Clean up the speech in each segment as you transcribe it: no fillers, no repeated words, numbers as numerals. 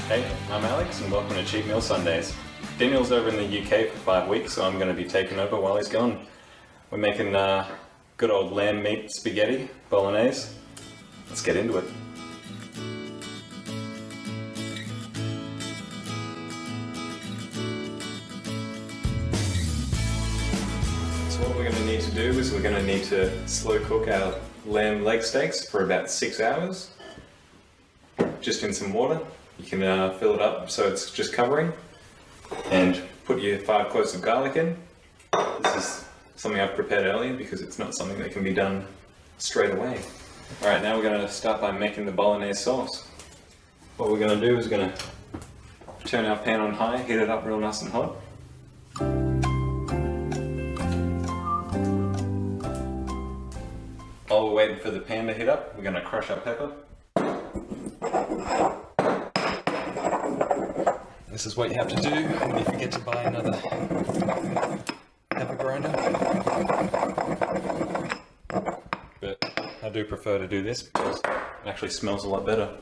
Hey, I'm Alex and welcome to Cheap Meal Sundays. Daniel's over in the UK for 5 weeks, so I'm going to be taking over while he's gone. We're making good old lamb meat spaghetti, Bolognese. Let's get into it. So what we're going to need to do is we're going to need to slow cook our lamb leg steaks for about 6 hours, just in some water. You can fill it up so it's just covering, and put your 5 cloves of garlic in. This is something I've prepared earlier because it's not something that can be done straight away. Alright, now we're going to start by making the Bolognese sauce. What we're going to do is we're going to turn our pan on high, heat it up real nice and hot. While we're waiting for the pan to heat up, we're going to crush our pepper. This is what you have to do when you forget to buy another pepper grinder. But I do prefer to do this because it actually smells a lot better.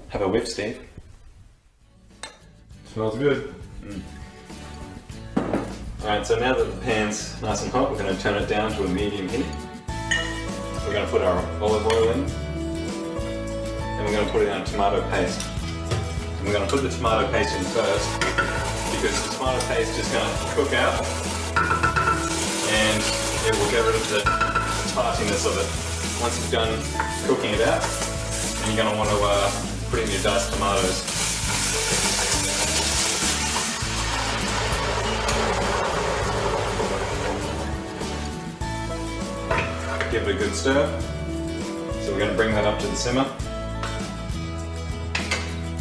Have a whiff, Steve. Smells good. Alright, so now that the pan's nice and hot, we're going to turn it down to a medium heat. We're going to put our olive oil in, and we're going to put in our tomato paste. We're going to put the tomato paste in first because the tomato paste is going to cook out and it will get rid of the tartiness of it. Once you've done cooking it out, then you're going to want to put in your diced tomatoes. Give it a good stir. So we're going to bring that up to the simmer.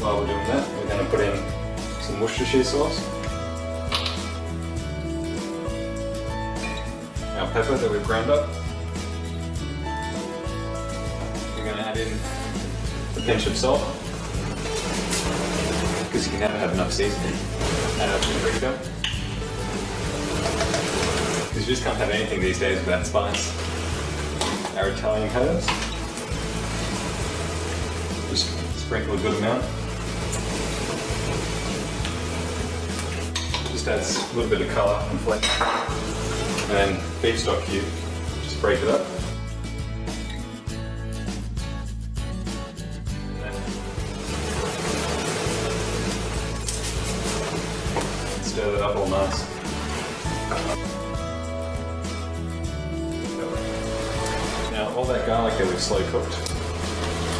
While we're doing that, we're going to put in some Worcestershire sauce, our pepper that we've ground up. We're going to add in a pinch of salt, because you can never have enough seasoning. Add our paprika, because you just can't have anything these days without spice. Our Italian herbs, just sprinkle a good amount. Just adds a little bit of colour and flavour. And then beef stock cube, just break it up. And then stir that up all nice. Now all that garlic that we've slow cooked,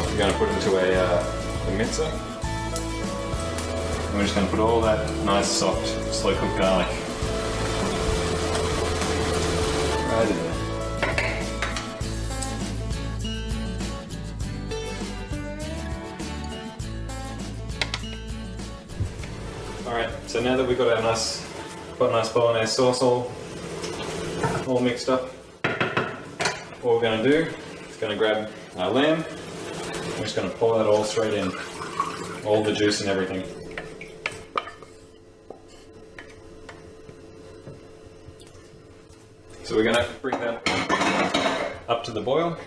we're going to put into a mixer. And we're just going to put all that nice, soft, slow-cooked garlic right in there. Alright, so now that we've got our nice Bolognese sauce all mixed up, what we're going to do is going to grab our lamb. We're just going to pour that all straight in, all the juice and everything. So we're going to bring that up to the boil.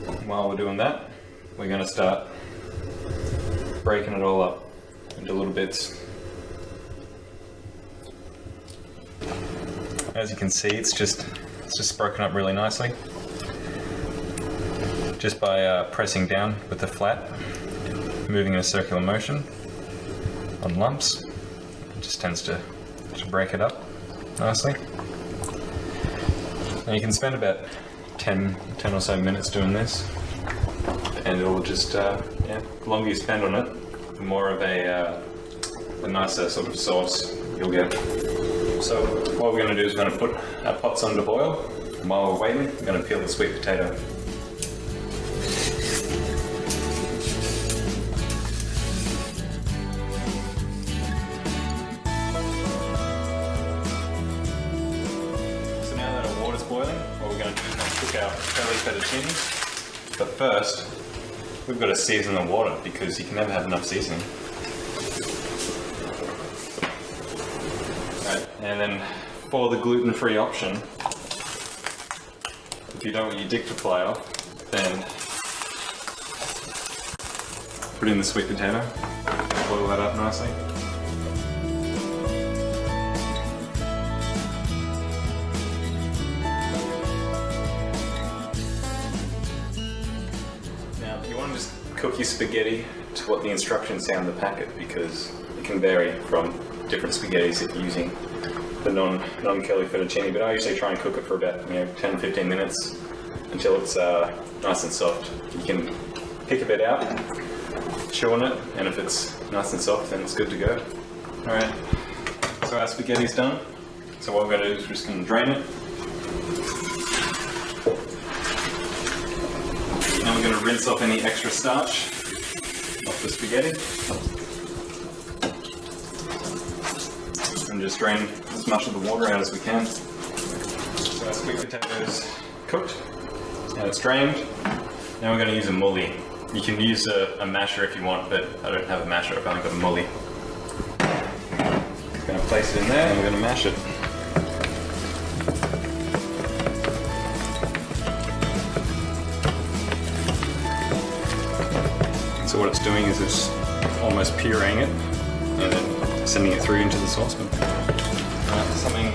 And while we're doing that, we're going to start breaking it all up into little bits. As you can see, it's just broken up really nicely. Just by pressing down with the flat, moving in a circular motion on lumps, it just tends to break it up nicely. Now you can spend about 10 or so minutes doing this, and it will just, the longer you spend on it, the more of a nicer sort of sauce you'll get. So what we're going to do is we're going to put our pots under boil, and while we're waiting, we're going to peel the sweet potato. Boiling, what we're going to do is cook our Curly Fettuccine. But first, we've got to season the water because you can never have enough seasoning. Right, and then for the gluten-free option, if you don't want your dick to fly off, then put in the sweet potato, boil that up nicely. Now you want to just cook your spaghetti to what the instructions say on the packet, because it can vary from different spaghettis if you're using the non-curly fettuccine, but I usually try and cook it for about 10-15 minutes until it's nice and soft. You can pick a bit out, chew on it, and if it's nice and soft, then it's good to go. Alright, so our spaghetti's done. So what we're going to do is we're just going to drain it. Now we're going to rinse off any extra starch off the spaghetti. And just drain as much of the water out as we can. So our sweet potatoes cooked, and it's drained. Now we're going to use a mully. You can use a masher if you want, but I don't have a masher, I've only got a mully. I'm going to place it in there and we're going to mash it. So what it's doing is it's almost pureeing it and then sending it through into the saucepan. Something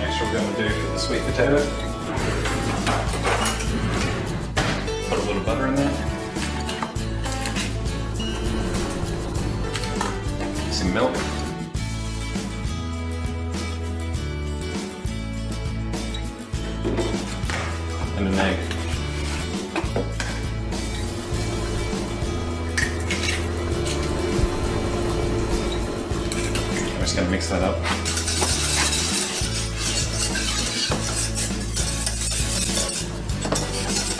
extra we're going to do for the sweet potato. Put a little butter in there. Some milk. And an egg. I'm just going to mix that up.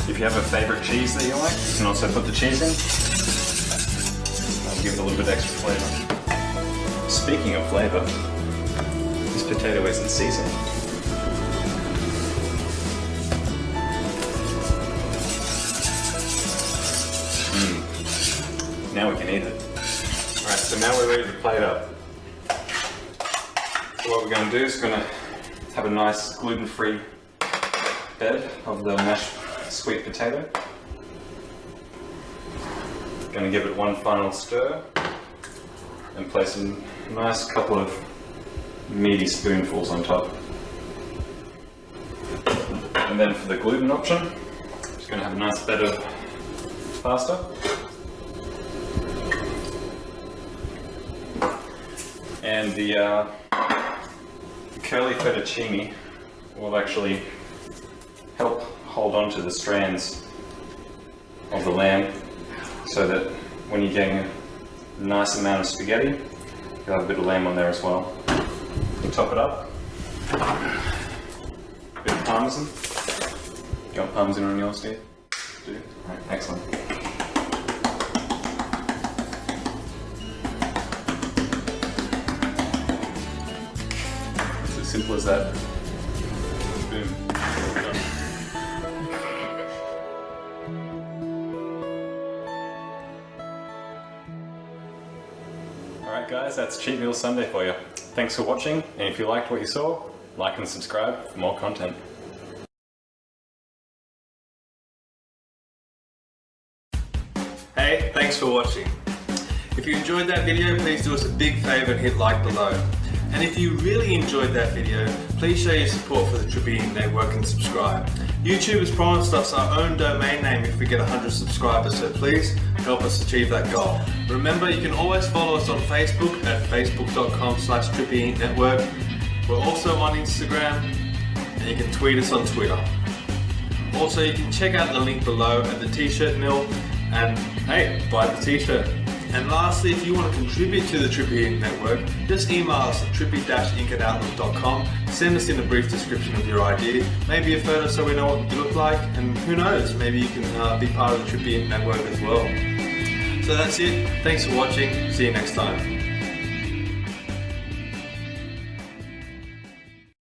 If you have a favourite cheese that you like, you can also put the cheese in. That'll give it a little bit extra flavour. Speaking of flavour, this potato isn't seasoned. Now we can eat it. Alright, so now we're ready to plate up. So what we're going to do is we're going to have a nice gluten-free bed of the mashed sweet potato. Going to give it one final stir and place a nice couple of meaty spoonfuls on top. And then for the gluten option, just going to have a nice bed of pasta. And the curly fettuccine will actually help hold on to the strands of the lamb, so that when you're getting a nice amount of spaghetti, you'll have a bit of lamb on there as well. We'll top it up. A bit of parmesan. You want parmesan on yours, Steve? Do? Alright, excellent. It's as simple as that. Boom. Done. Alright guys, that's Cheat Meal Sunday for you. Thanks for watching, and if you liked what you saw, like and subscribe for more content. Hey, thanks for watching. If you enjoyed that video, please do us a big favour and hit like below. And if you really enjoyed that video, please show your support for the Triple E Network and subscribe. YouTube has promised us our own domain name if we get 100 subscribers, so please help us achieve that goal. Remember, you can always follow us on Facebook at facebook.com/Triple Network. We're also on Instagram, and you can tweet us on Twitter. Also, you can check out the link below at the t-shirt mill, and hey, buy the t-shirt. And lastly, if you want to contribute to the Triple E Network, just email us at trippy-inc@outlook.com. Send us in a brief description of your idea, maybe a photo so we know what you look like, and who knows, maybe you can be part of the Triple E Network as well. So that's it. Thanks for watching. See you next time.